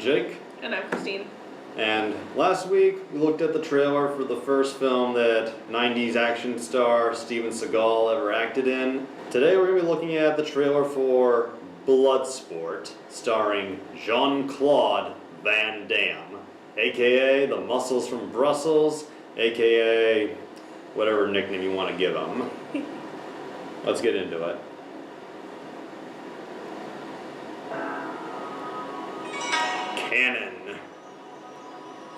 Jake. And I'm Christine. And last week we looked at the trailer for the first film that 90s action star Steven Seagal ever acted in. Today we're going to be looking at the trailer for Bloodsport, starring Jean-Claude Van Damme, aka the Muscles from Brussels, aka whatever nickname you want to give him. Let's get into it. Cannon.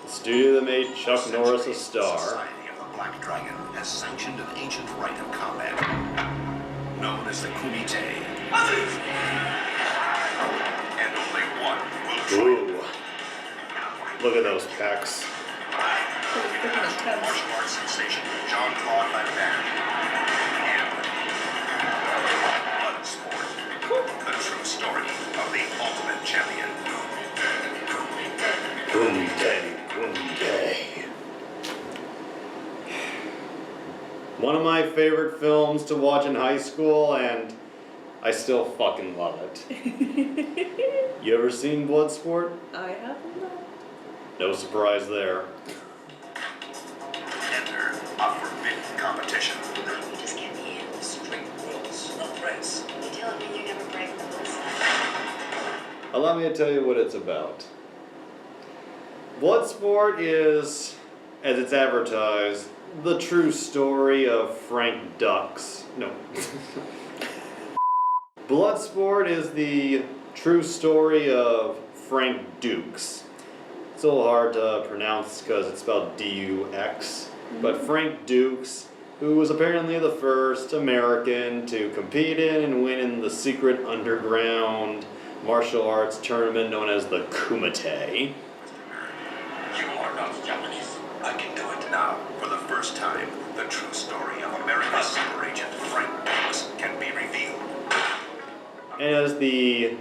The studio that made Chuck Norris a star. The Society of the Black Dragon has sanctioned an ancient rite of combat, known as the Kumite. And only one will Ooh. Look at those pecs. martial arts sensation Jean-Claude Van Damme and Bloodsport, the true story of the ultimate champion. One of my favorite films to watch in high school, and I still fucking love it. You ever seen Bloodsport? I have not. No surprise there. Enter a forbidden competition. You just can't be in. Strict rules, no breaks. You telling me you never break rules? Allow me to tell you what it's about. Bloodsport is, as it's advertised, the true story of Frank Dux. No. Bloodsport is the true story of Frank Dux. It's a little hard to pronounce because it's spelled D-U-X. But Frank Dux, who was apparently the first American to compete in and win in the secret underground martial arts tournament known as the Kumite. You are not Japanese. I can do it now. For the first time, the true story of America's super agent Frank Dux can be revealed. And as the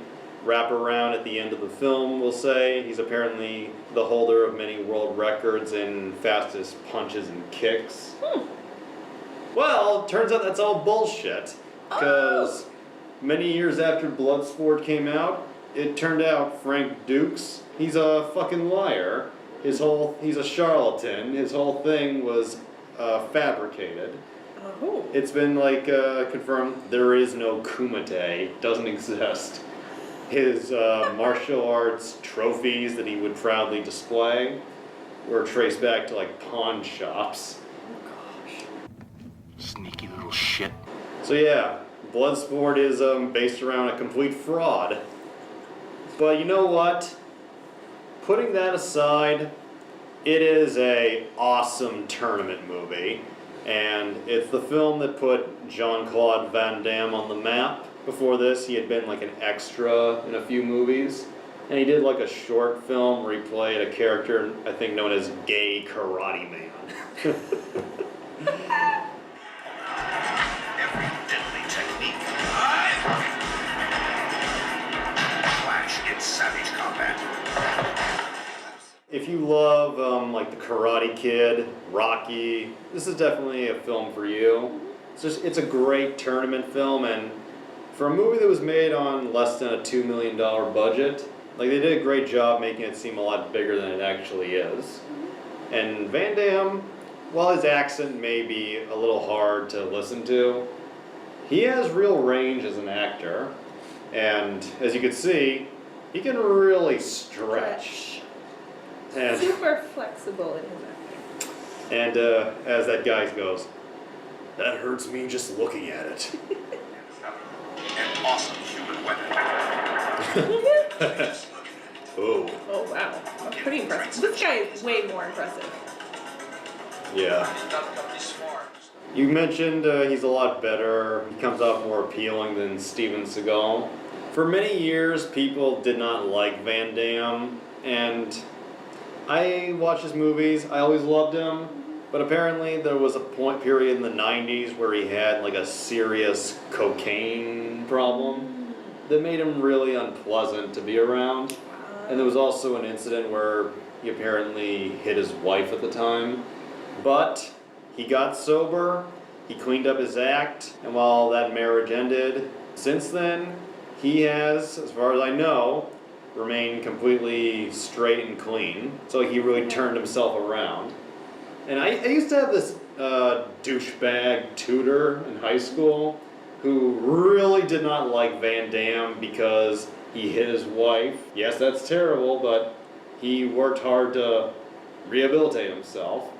wraparound at the end of the film will say, he's apparently the holder of many world records in fastest punches and kicks. Well, turns out that's all bullshit. Because many years after Bloodsport came out, it turned out Frank Dux, he's a fucking liar. He's a charlatan. His whole thing was fabricated. Oh. It's been confirmed there is no Kumite, doesn't exist. His martial arts trophies that he would proudly display were traced back to pawn shops. Oh gosh. Sneaky little shit. So yeah, Bloodsport is based around a complete fraud. But you know what? Putting that aside, it is a awesome tournament movie. And it's the film that put Jean-Claude Van Damme on the map. Before this, he had been an extra in a few movies. And he did a short film where he played a character, I think, known as Gay Karate Man. Every deadly technique. Clash in savage combat. If you love the Karate Kid, Rocky, this is definitely a film for you. It's a great tournament film, and for a movie that was made on less than a $2 million budget, they did a great job making it seem a lot bigger than it actually is. And Van Damme, while his accent may be a little hard to listen to, he has real range as an actor, and as you can see, he can really stretch. And, Super flexible in his acting. and as that guy goes, that hurts me just looking at it. An awesome human weapon. Oh, Oh wow. That's pretty impressive. This guy is way more impressive. yeah. You mentioned he's a lot better. He comes off more appealing than Steven Seagal. For many years, people did not like Van Damme, and I watched his movies. I always loved him, but apparently there was a period in the 90s where he had a serious cocaine problem that made him really unpleasant to be around. And there was also an incident where he apparently hit his wife at the time. But he got sober, he cleaned up his act, and while that marriage ended, since then, he has, as far as I know, remain completely straight and clean. So he really turned himself around. And I used to have this douchebag tutor in high school who really did not like Van Damme because he hit his wife. Yes, that's terrible, but he worked hard to rehabilitate himself.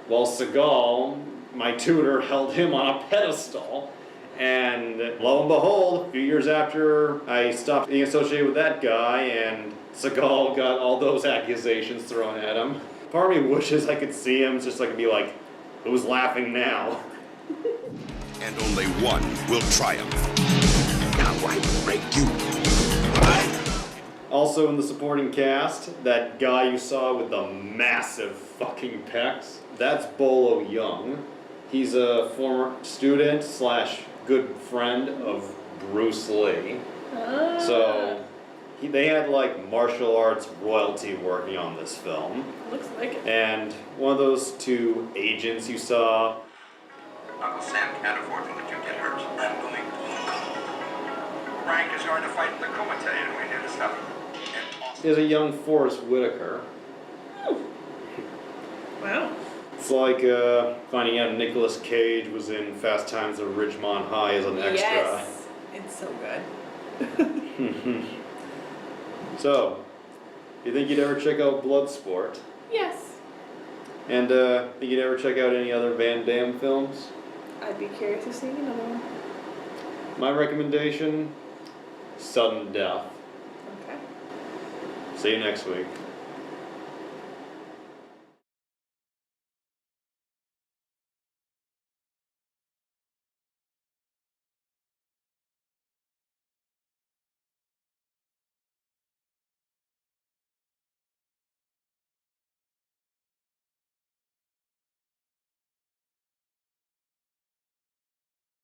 While Seagal, my tutor, held him on a pedestal. And lo and behold, a few years after I stopped being associated with that guy and Seagal got all those accusations thrown at him, part of me wishes I could see him just so I could be like, who's laughing now? And only one will triumph. Now I break you. Also in the supporting cast, that guy you saw with the massive fucking pecs, that's Bolo Young. He's a former student / good friend of Bruce Lee. So they had like martial arts royalty working on this film. Looks like it. And one of those two agents you saw, Uncle Sam can't afford to let you get hurt. I'm going local. Frank is going to fight the Kumite and we need to stop him. is a young Forrest Whitaker. Wow. It's like finding out Nicolas Cage was in Fast Times at Ridgemont High as an extra. Yes. It's so good. So, you think you'd ever check out Bloodsport? Yes. And think you'd ever check out any other Van Damme films? I'd be curious to see another one. My recommendation, Sudden Death. Okay. See you next week.